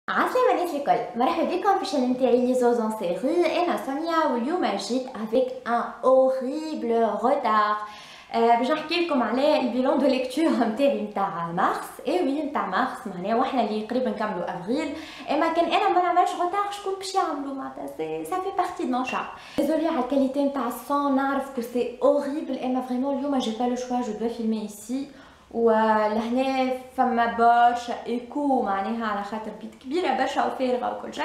عسلامة ناس الكل، مرحبا بكم في الشانل نتاعي لي زوزون سيري. انا سونيا واليوم جيت افيك ان اوريبل روتار. باش نحكي لكم على البيلون دو ليكتور نتاعي نتاع مارس. اي وي نتاع مارس، معناها واحنا اللي قريبا نكملوا افريل. اما كان انا ما نعملش روتار شكون باش يعملوا؟ معناتها سا في بارتي دو مون شارم. ديزولي على الكاليتي نتاع الصون، نعرف كو سي اوريبل، اما فريمون اليوم جي با لو شوا، جو دو فيلمي ايسي ولهنا فما برشا ايكو معناها على خاطر بيت كبيره برشا وفارغه وكل شيء.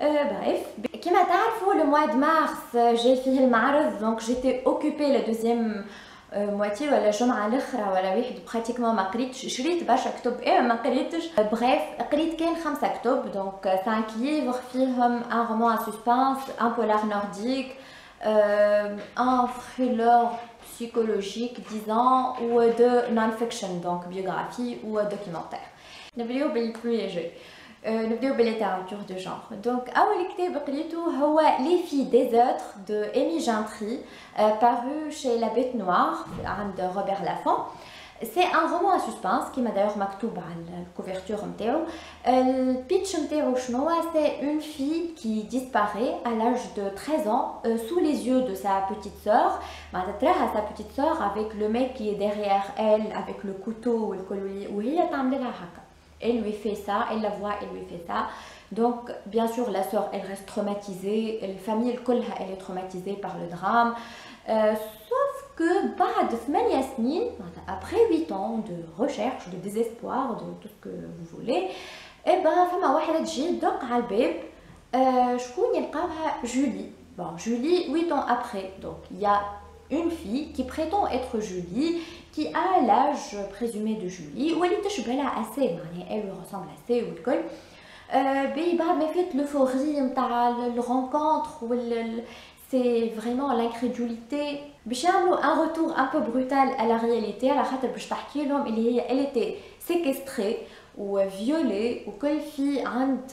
بريف كيما تعرفوا لو موا دو مارس جاي فيه المعرض، دونك جيتي اوكوبي لو دوزيام مواتي ولا الجمعه الاخرى ولا واحد براتيكمون ما قريتش. شريت برشا كتب ما قريتش. بريف قريت كان 5 كتب، دونك 5 ليفر فيهم ان رومان ا سسبانس، ان بولار نورديك، un thriller psychologique, disons, ou de non-fiction, donc biographie ou documentaire. نبداو بالبلو ليجي، نبداو بالليتيراتور دو جانر. دونك اول كتاب قريته هو لي في دي زوتر دو ايمي جانتري، paru chez la bête noire عند روبير لافون. C'est un roman à suspense qui m'a d'ailleurs مكتوب على الكوفرتور نتاعو. البيتش نتاعو شنو؟ C'est une fille qui disparaît à l'âge de 13 ans sous les yeux de sa petite sœur. معناتها تراها sa petite sœur avec le mec qui est derrière elle avec le couteau والكل، وهي تعمل لها هكا. Elle lui fait ça, elle la voit, elle lui fait ça. Donc bien sûr la sœur elle reste traumatisée, la famille كلها elle est traumatisée par le drame. Sauf que بعد 8 سنين, après 8 ans de recherche, de désespoir, de tout ce que vous voulez, et ben فما واحدة تجي تدق على الباب. شكون يلقاوها؟ جولي. Bon, Julie 8 ans après, donc il y a une fille qui prétend être Julie, qui a l'âge présumé de Julie, ou elle تشبه لها assez, elle lui ressemble assez والكل. بعد ما فات l'euphorie نتاع الرونكونتر c'est vraiment l'incrédulité. باش يعملوا un retour un peu brutal à la réalité على خاطر باش تحكي لهم اللي هي elle était séquestrée ou violée وكل في عند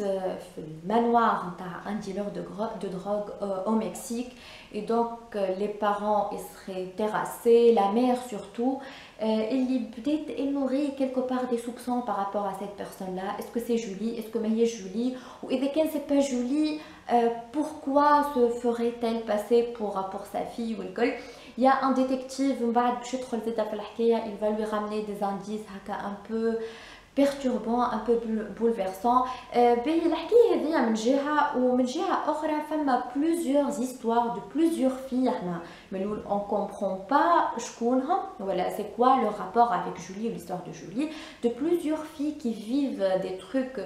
في المانوار نتاع un dealer de drogue au Mexique. Et donc les parents ils seraient terrassés, la mère surtout. اللي بدات elle nourrit quelque part des soupçons par rapport à cette personne là. Est-ce que c'est Julie? Est-ce que ماهيش Julie? ou إذا كان c'est pas Julie, pourquoi se ferait-elle passer pour sa fille والكل. Il y a un détective من بعد باش يدخل زاده في الحكايه, il va lui ramener des indices هكا un peu perturbant, un peu bouleversant. الحكايه هذه من جهه, ومن جهه اخرى فما plusieurs histoires de plusieurs filles. احنا من on comprend pas شكونهم ولا c'est quoi le rapport avec Julie, l'histoire de Julie, de plusieurs filles qui vivent des trucs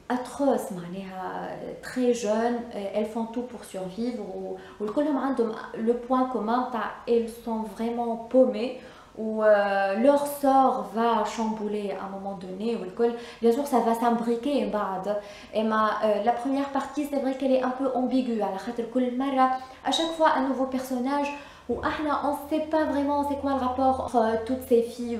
atroces معناها très jeunes. Elles font tout pour survivre والكلهم عندهم le point commun تاع elles sont vraiment paumées où leur sort va chambouler à un moment donné. Bien sûr ça va s'imbriquer بعد. La première partie c'est vrai qu'elle est un peu ambiguë على خاطر كل مرة à chaque fois un nouveau personnage où on ne sait pas vraiment c'est quoi le rapport entre toutes ces filles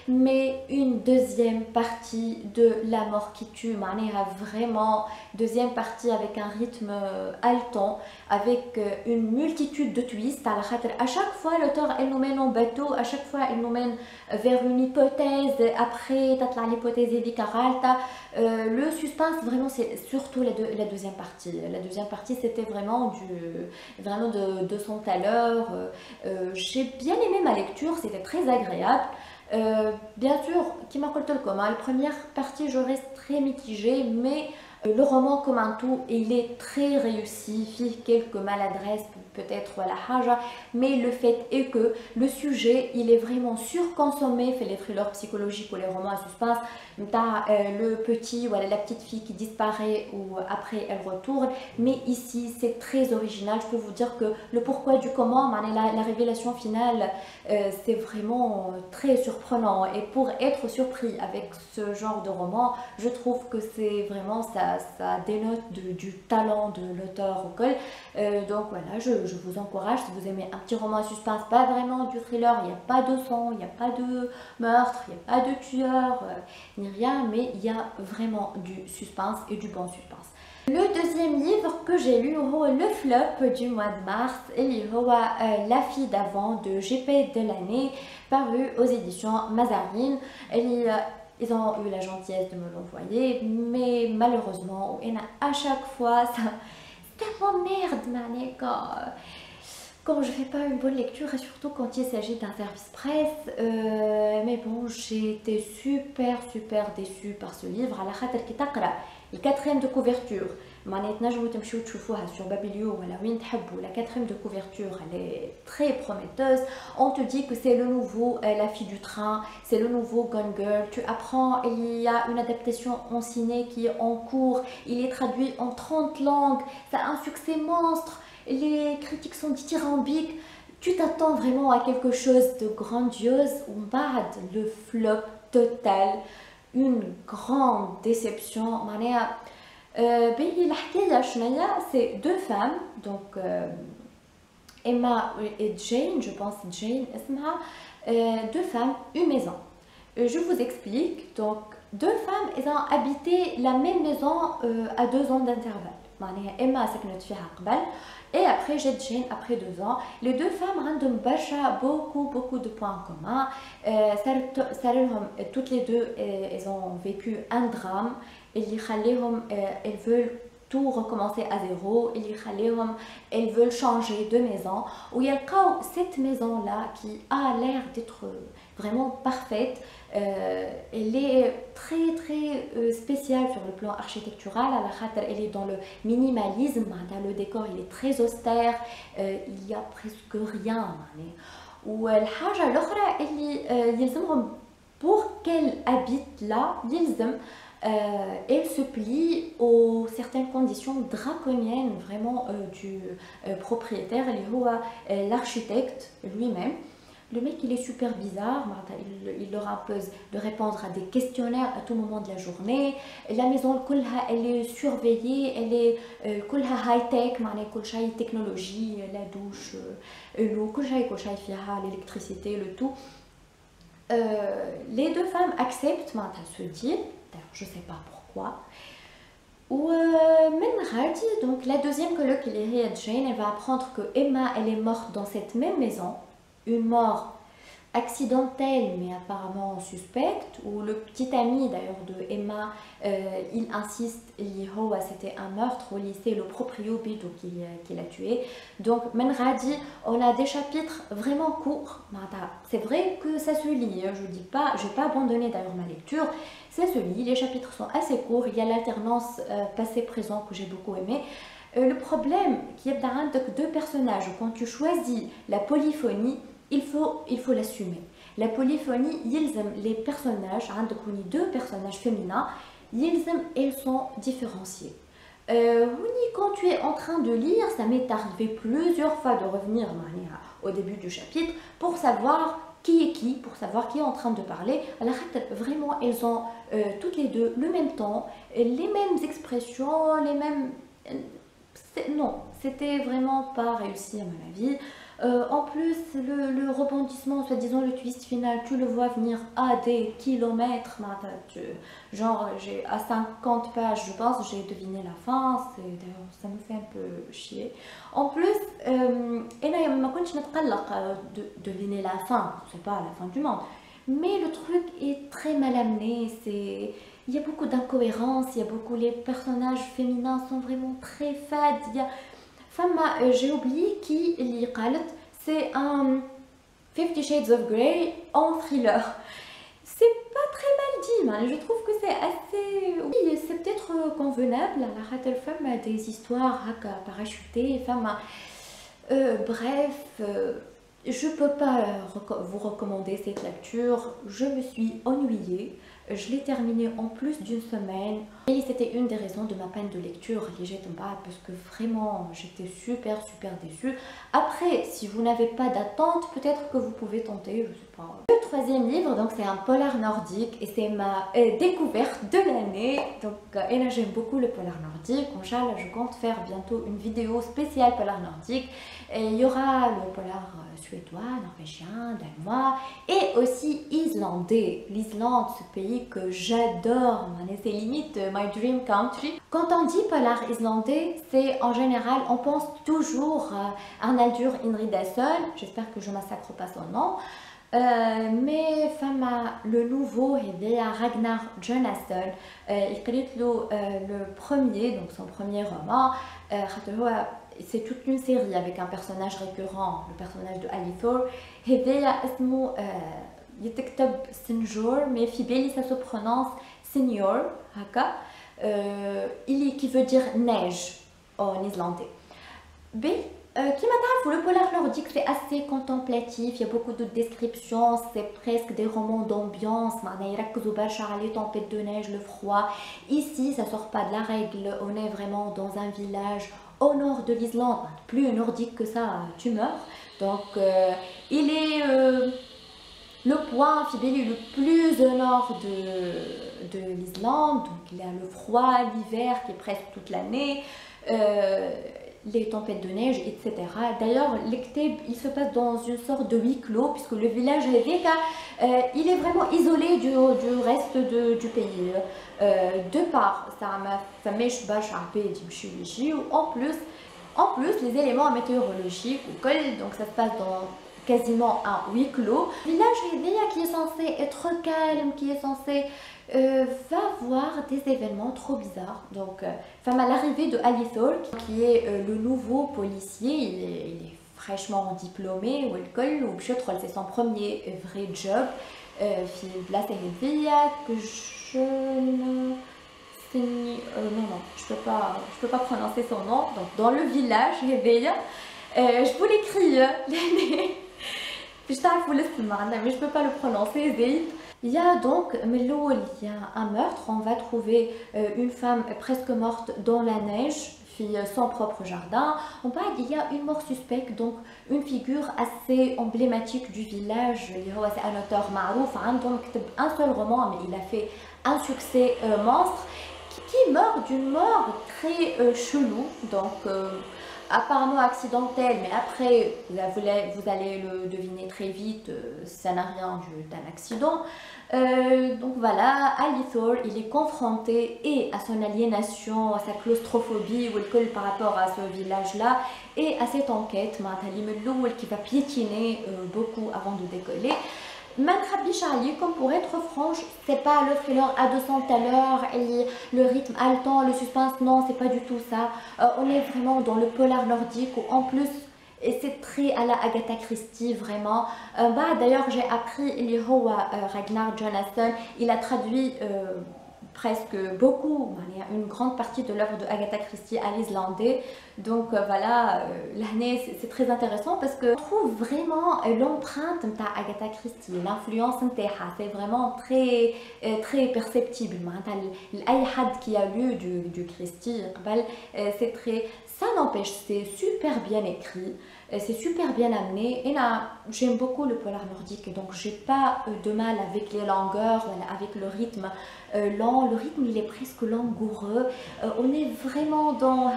mais une deuxième partie de La mort qui tue معناها vraiment deuxième partie avec un rythme haletant, avec une multitude de twists على خاطر à chaque fois l'auteur elle nous mène en bateau, à chaque fois elle nous mène vers une hypothèse, après تطلع l'hypothèse هذيك غالطة. Le suspense vraiment c'est surtout la deuxième partie. La deuxième partie c'était vraiment de son talent. J'ai bien aimé ma lecture, c'était très agréable. Bien sûr, comme je l'ai dit, la première partie je reste très mitigée, mais le roman comme un tout il est très réussi, il quelques maladresses peut-être à la haja, mais le fait est que le sujet il est vraiment surconsommé fait les thrillers psychologiques ou les romans à suspense. Le petit ou la petite fille qui disparaît ou après elle retourne, mais ici c'est très original. Je peux vous dire que le pourquoi du comment, la révélation finale, c'est vraiment très surprenant, et pour être surpris avec ce genre de roman je trouve que c'est vraiment ça dénote du talent de l'auteur. Donc voilà, je vous encourage, si vous aimez un petit roman à suspense, pas vraiment du thriller, il n'y a pas de sang, il n'y a pas de meurtre, il n'y a pas de tueur, ni rien, mais il y a vraiment du suspense et du bon suspense. Le deuxième livre que j'ai lu, le flop du mois de mars, La fille d'avant de GP Delaney, paru aux éditions Mazarine. ils ont eu la gentillesse de me l'envoyer, mais malheureusement, à chaque fois, ça m'emmerde, mané, quand je fais pas une bonne lecture et surtout quand il s'agit d'un service presse. Mais bon, j'ai été super déçue par ce livre. على خاطر كي تقرا الكاتريم de couverture معناها تنجموا تمشيو تشوفوها sur Babylio ولا وين تحبوا. La quatrième de couverture, elle est très prometteuse. On te dit que c'est le nouveau La fille du train, c'est le nouveau Gone Girl. Tu apprends, il y a une adaptation en ciné qui est en cours, il est traduit en 30 langues, ça a un succès monstre, les critiques sont dithyrambiques. Tu t'attends vraiment à quelque chose de grandiose, ou bad, le flop total, une grande déception. C'est deux femmes, donc Emma et Jane, je pense Jane, deux femmes, une maison. Je vous explique. Donc deux femmes, elles ont habité la même maison à 2 ans d'intervalle. Emma سكنت فيها قبل et après j'ai Jane après 2 ans. Les deux femmes عندهم برشا beaucoup de points communs. Toutes les deux, elles ont vécu un drame اللي يخليهم elles veulent tout recommencer à zéro, elles veulent changer de maison. Où il y a cette maison là qui a l'air d'être vraiment parfaite. Elle est très spéciale sur le plan architectural. Elle est dans le minimalisme, le décor il est très austère, il y a presque rien. والحاجة الأخرى اللي يلزمهم pour qu'elle habite là, elle se plie aux certaines conditions draconiennes vraiment du propriétaire, l'architecte lui-même. Le mec il est super bizarre, il leur impose de répondre à des questionnaires à tout moment de la journée. La maison elle est surveillée, elle est high-tech, كل شيء technologie, la douche, l'eau, كل شيء فيها l'électricité, le tout. Les deux femmes acceptent ce deal, d'ailleurs je sais pas pourquoi. Ou donc la deuxième coloc qui est Jane, elle va apprendre que Emma elle est morte dans cette même maison, une mort accidentelle mais apparemment suspecte. Ou le petit ami d'ailleurs de Emma, il insiste, c'était un meurtre au lycée, le proprio Bido qui l'a tué. Donc Menradi, on a des chapitres vraiment courts. C'est vrai que ça se lit, je dis pas, je vais pas abandonner d'ailleurs ma lecture, ça se lit, les chapitres sont assez courts, il y a l'alternance passé-présent que j'ai beaucoup aimé. Le problème qu'il y a deux personnages, quand tu choisis la polyphonie, il faut l'assumer. La polyphonie, les personnages, deux personnages féminins, ils sont différenciés. Quand tu es en train de lire, ça m'est arrivé plusieurs fois de revenir au début du chapitre pour savoir qui est qui, pour savoir qui est en train de parler. Alors, vraiment, elles ont toutes les deux le même temps, les mêmes expressions, les mêmes... Non, c'était vraiment pas réussi à mon avis. En plus, le rebondissement, soi-disant le twist final, tu le vois venir à des kilomètres. Genre, à 50 pages, je pense, j'ai deviné la fin. D'ailleurs, ça me fait un peu chier. En plus, de deviner la fin, c'est pas la fin du monde. Mais le truc est très mal amené. Il y a beaucoup d'incohérences, les personnages féminins sont vraiment très fades. J'ai oublié qui li qalet, c'est un 50 Shades of Grey en thriller. C'est pas très mal dit, mais je trouve que c'est assez... Oui, c'est peut-être convenable. La femme a des histoires parachutées, bref, je peux pas vous recommander cette lecture. Je me suis ennuyée. Je l'ai terminé en plus d'une semaine et c'était une des raisons de ma peine de lecture, parce que vraiment j'étais super déçue. Après, si vous n'avez pas d'attente, peut-être que vous pouvez tenter, je sais pas. Le troisième livre, donc c'est un polar nordique et c'est ma découverte de l'année. Donc et là j'aime beaucoup le polar nordique. Inch'Allah, je compte faire bientôt une vidéo spéciale polar nordique. Et il y aura le polar suédois, norvégien, danois et aussi islandais. L'Islande, ce pays que j'adore, c'est limite my dream country. Quand on dit polar islandais, c'est en général, on pense toujours à Arnaldur Indridason, j'espère que je massacre pas son nom. مي فما لو نوفو هذايا راغنار جوناثان قريت له لو بروميير دونك سون بروميير رومان خاطر هو c'est toute une série avec un personnage récurrent le personnage de Alithor هذايا اسمه يتكتب سنجور mais في بالي ça se prononce senior هكا qui veut dire neige en islandais. Qui m'attend, le polar nordique c'est assez contemplatif, il y a beaucoup de descriptions, c'est presque des romans d'ambiance, les tempêtes de neige, le froid. Ici ça sort pas de la règle, on est vraiment dans un village au nord de l'Islande, plus nordique que ça tu meurs. Donc il est le point Fibeli le plus au nord de l'Islande, donc il y a le froid, l'hiver qui est presque toute l'année. Les tempêtes de neige, etc. D'ailleurs, l'Ekteb, il se passe dans une sorte de huis clos, puisque le village il est vraiment isolé du reste du pays. De part, ça m'éche bâche un peu en plus, les éléments météorologiques, donc ça se passe dans quasiment un huis clos. Le village qui est censé être calme, qui est censé va voir des événements trop bizarres. Donc, à l'arrivée de Alithor, qui est le nouveau policier, il est fraîchement diplômé, ou c'est son premier vrai job. La série que je non, je peux pas prononcer son nom. Donc, dans le village, je vous l'écris, mais je peux pas le prononcer. Il y a donc, il y a un meurtre, on va trouver une femme presque morte dans la neige, son propre jardin. Il y a une mort suspecte, donc une figure assez emblématique du village. C'est un auteur marouf, donc un seul roman, mais il a fait un succès monstre, qui meurt d'une mort très chelou, donc apparemment accidentel, mais après vous allez le deviner très vite, ça n'a rien d'un accident. Donc voilà, Alithor, il est confronté et à son aliénation, à sa claustrophobie par rapport à ce village-là, et à cette enquête, qui va piétiner beaucoup avant de décoller. Comme pour être franche, c'est pas le thriller à 200 à l'heure, le rythme haletant, le suspense, non, c'est pas du tout ça. On est vraiment dans le polar nordique où en plus, et c'est très à la Agatha Christie vraiment. D'ailleurs, j'ai appris Ragnar Jonasson, il a traduit presque beaucoup, il y a une grande partie de l'œuvre de Agatha Christie à l'islandais. Donc voilà, l'année c'est très intéressant parce que on trouve vraiment l'empreinte de Agatha Christie, l'influence c'est vraiment très perceptible. L'Aïhad qui a lu du Christie, c'est très. Ça n'empêche, c'est super bien écrit, c'est super bien amené. Et là, j'aime beaucoup le polar nordique, donc j'ai pas de mal avec les longueurs, avec le rythme lent. Le rythme, il est presque langoureux. On est vraiment dans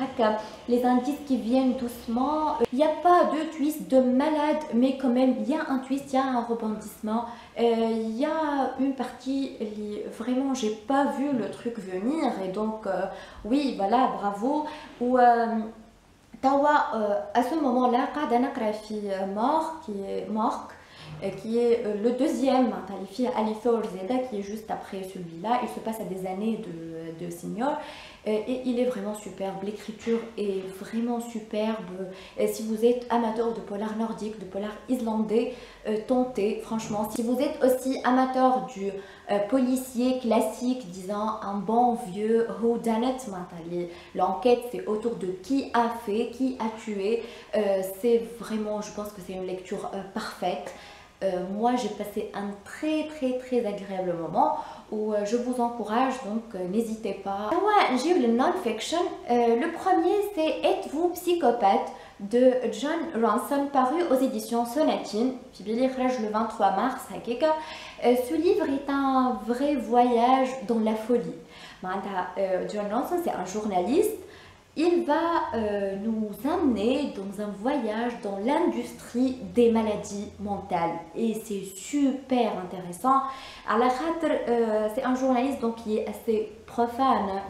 les indices qui viennent doucement. Il n'y a pas de twist de malade, mais quand même, il y a un twist, il y a un rebondissement. Il y a une partie, vraiment, j'ai pas vu le truc venir. Et donc, oui, voilà, bravo. Ou à ce moment-là, qui est le deuxième, Alithor Zeda, qui est juste après celui-là. Il se passe à des années de senior. Et il est vraiment superbe, l'écriture est vraiment superbe. Si vous êtes amateur de polar nordique, de polar islandais, tentez franchement. Si vous êtes aussi amateur du policier classique, disant un bon vieux whodunit, l'enquête c'est autour de qui a fait, qui a tué, c'est vraiment, je pense que c'est une lecture parfaite. Moi j'ai passé un très agréable moment où je vous encourage, donc n'hésitez pas. J'ai le non-fiction. Le premier c'est Êtes-vous psychopathe de John Ronson, paru aux éditions Sonatine, le 23 mars. Ce livre est un vrai voyage dans la folie. John Ronson c'est un journaliste. Il va nous amener dans un voyage dans l'industrie des maladies mentales et c'est super intéressant. C'est un journaliste donc qui est assez profane,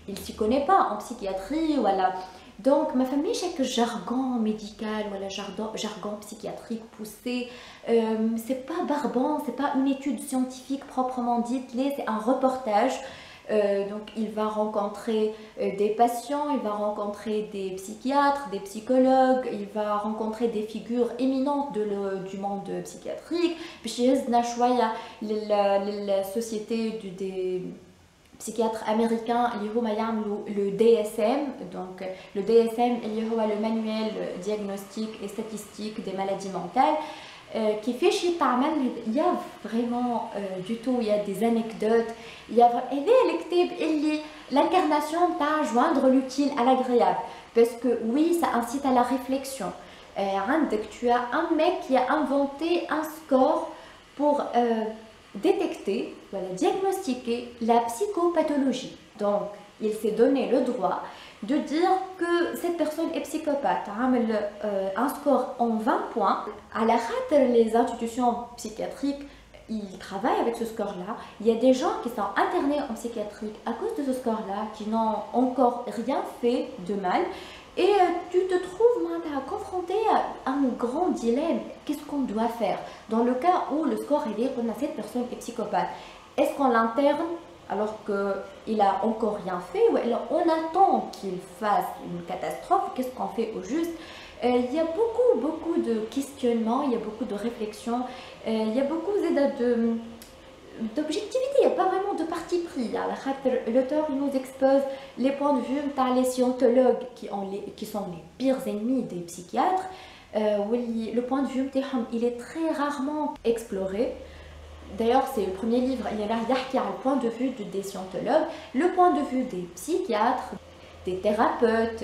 il s'y connaît pas en psychiatrie, voilà. Donc ما فماش هكا jargon médical ولا jargon psychiatrique poussé. C'est pas barbant, c'est pas une étude scientifique proprement dite, c'est un reportage. Donc il va rencontrer des patients, il va rencontrer des psychiatres, des psychologues, il va rencontrer des figures éminentes du monde psychiatrique. Puis يهزنا شوية للسوسيété des psychiatres américains اللي هما يعملوا le DSM. Donc le DSM اللي هو le manuel diagnostique et statistique des maladies mentales. كيفاش يتعمل. il y a vraiment du tout, il y a des anecdotes, il y a هذا الكتاب اللي l'incarnation تاع joindre l'utile à l'agréable, parce que oui, ça incite à la réflexion. عندك tu as un mec qui a inventé un score pour détecter, voilà, diagnostiquer la psychopathologie. Donc il s'est donné le droit de dire que cette personne est psychopathe. Un score en 20 points. À la khâter, les institutions psychiatriques, ils travaillent avec ce score-là. Il y a des gens qui sont internés en psychiatrie à cause de ce score-là, qui n'ont encore rien fait de mal. Et tu te trouves confronté à un grand dilemme. Qu'est-ce qu'on doit faire dans le cas où le score est dit que cette personne est psychopathe? Est-ce qu'on l'interne alors qu'il n'a encore rien fait, ou alors on attend qu'il fasse une catastrophe? Qu'est-ce qu'on fait au juste? Il y a beaucoup de questionnements, il y a beaucoup de réflexions, il y a beaucoup d'objectivité, il n'y a pas vraiment de parti pris. L'auteur nous expose les points de vue des scientologues qui sont les pires ennemis des psychiatres. Le point de vue il est très rarement exploré. D'ailleurs, c'est le premier livre, il y a le point de vue des scientologues, le point de vue des psychiatres, des thérapeutes.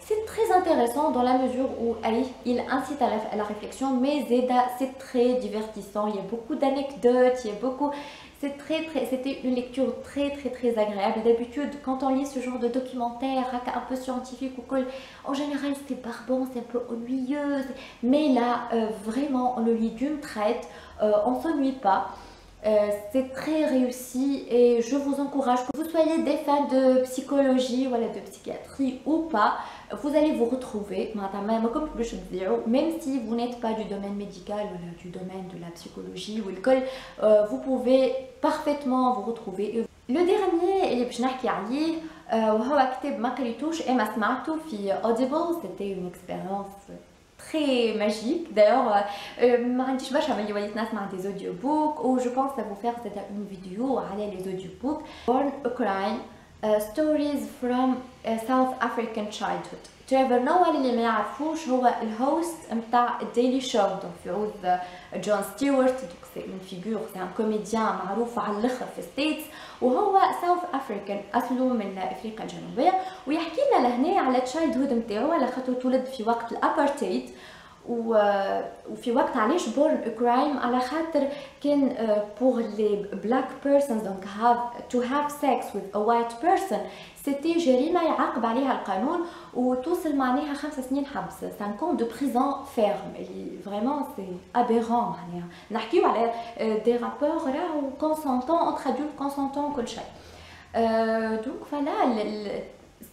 C'est très intéressant dans la mesure où il incite à la réflexion, mais c'est très divertissant. Il y a beaucoup d'anecdotes, c'était une lecture très agréable. D'habitude, quand on lit ce genre de documentaire un peu scientifique ou quoi, en général c'est barbant, c'est un peu ennuyeux, mais là vraiment on le lit d'une traite, on ne s'ennuie pas. C'est très réussi et je vous encourage, que vous soyez des fans de psychologie ou de psychiatrie ou pas, vous allez vous retrouver, même si vous n'êtes pas du domaine médical ou du domaine de la psychologie ou l'école, vous pouvez parfaitement vous retrouver. Le dernier اللي باش نحكي عليه وهو كتاب ما قريتوش اما سمعته في Audible. C'était une expérience très magique. D'ailleurs, ما عنديش برشا ملي وليت نسمع des audiobooks, ou je pense à vous faire une vidéo على les audiobooks. Born a Crime, Stories from a South African Childhood. تريفر نوال اللي ما يعرفوش هو الهوست نتاع الديلي شو. دونك في عوض جون ستيوارت. سي اون فيغور، سي ان كوميديان معروف على الاخر في ستيتس، وهو ساوث افريكان، اصله من افريقيا الجنوبيه، ويحكي لنا لهنا على تشايلد هود نتاعو، على خاطر تولد في وقت الابارتايد، وفي وقت علاش بورن كرايم، على خاطر كان pour les black persons donc to have sex with a white person c'était جريمه يعاقب عليها القانون وتوصل معناها 5 سنين حبس، 5 ans de prison ferme، اللي فريمون سي ابيرون. معناها نحكيو على دي رابور راهو كونسونتون انتر ادولت كونسونتون كل شيء. دونك فوالا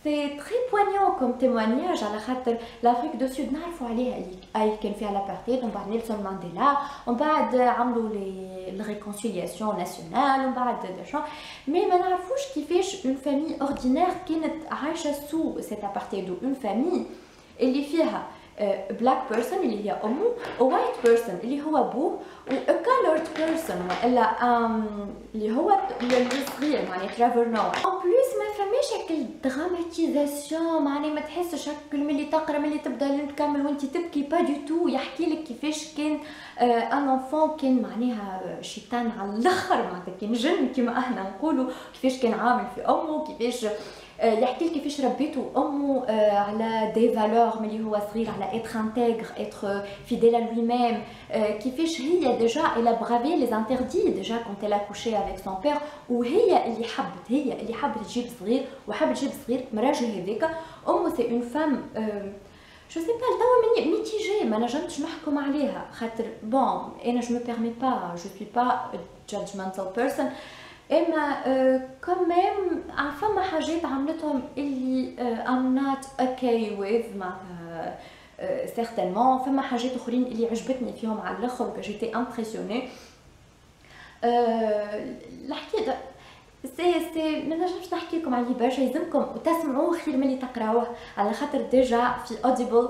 سي تري بوينيون كوم تيموانياج، على خاطر لافريك دو سود نعرفوا عليها اللي كان فيها لابارتايد، ومن بعد نيلسون مانديلا، ومن بعد عملوا لي ريكونسيلياسيون ناسيونال، ومن بعد داشون، مي ما نعرفوش كيفاش اون فامي اوردينير كانت عايشه سو سيت ابارتايد، اون فامي اللي فيها بلاك بيرسون اللي هي امه، وايت بيرسون اللي هو ابوه، و كالورد بيرسون الا اللي هو الصغير معناها ترافر نوع. ان بليس ما فماش هكا الدراماتيزاسيون، معناها ما تحسش هكا ملي تقرا ملي تبدا تكمل وانت تبكي، با دو تو. يحكي لك كيفاش كان ان انفون كان معناها شيطان على الاخر، معناتها كان جن كيما احنا نقولوا، كيفاش كان عامل في امه، كيفاش يحكي لك كيفاش ربيته امه على دي فالور ملي هو صغير، على اتر انتيغر، اتر فيديل ا لوي ميم، كيفاش هي ديجا elle a bravé les interdits déjà quand elle a couché avec son père، وهي اللي حبت تجيب صغير، وحبت تجيب صغير مراجل هذاك. امه سي اون فام جو سي با توا ميتيجي، ما نجمتش نحكم عليها، خاطر بون انا جو مي بيرمي با، جو سوي با judgmental person. اما كمان فما حاجات عملتهم اللي I'm not okay with معناتها certainement. فما حاجات اخرين اللي عجبتني فيهم على الاخر و جيتي امبرسيوني. الحكي سي ما نجمش نحكي لكم عليه برشا، يلزمكم تسمعوه خير ملي تقراوه، على خاطر ديجا في اوديبل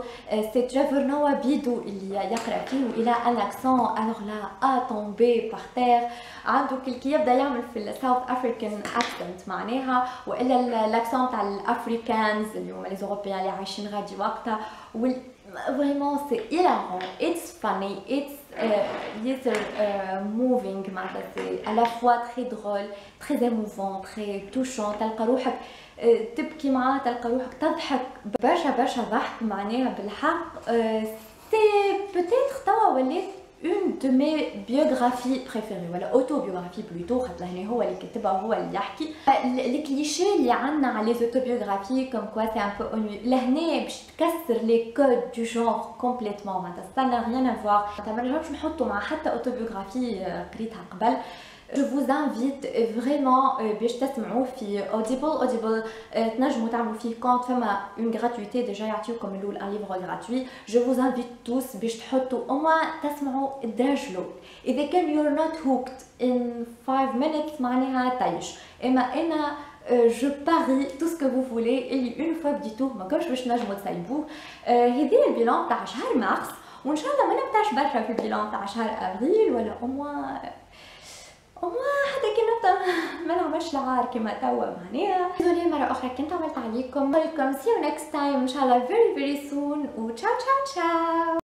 سي تريفور نوا بيدو اللي يقرا فيه الى ان اكسون الوغ لا تومبي بار تير، عنده كي يبدا يعمل في الساوث افريكان اكسنت معناها، والا الاكسون تاع الافريكانز اللي هما لي اوروبيان اللي عايشين غادي وقتها. Vraiment c'est hilarant, it's funny, it's moving معناتها c'est à la fois très drôle, très émouvant, très touchant. تلقى روحك تبكي معاه، تلقى روحك تضحك برشا ضحك معناها بالحق. c'est peut-être توا ولات une de mes biographies préférées ولا autobiographie plutôt، خاطر هنا هو اللي كتبها وهو اللي يحكي. الكليشيه اللي عندنا على les autobiographies comme quoi c'est un peu ennuyeux، لهنا باش تكسر les codes du genre complètement معناتها ça n'a rien à voir. ما نجمش نحطو مع حتى autobiographie قريتها قبل. Je vous invite vraiment باش تسمعوه في Audible. تنجموا تعملوا فيه كونت، فما اون غراتويتي ديجا يعطيوكم الاول ان ليفر غراتوي. جو vous invite tous باش تحطوا او تسمعوا الدرجلو. اذا كان you're not hooked in 5 minutes معناها طيش، اما انا جو باري تو سكو فو فولي اللي اون فوا بديتوه ما كانش باش نجموا تسيبوه. هذه البيلان تاع شهر مارس، وان شاء الله ما نبداش برشا في البيلان تاع شهر ابريل ولا حتى كي نبدا ما نعملش العار كيما توا معناها. ديزولي مره اخرى كنت عملت عليكم. نقول لكم see you next time ان شاء الله very soon و تشاو تشاو تشاو.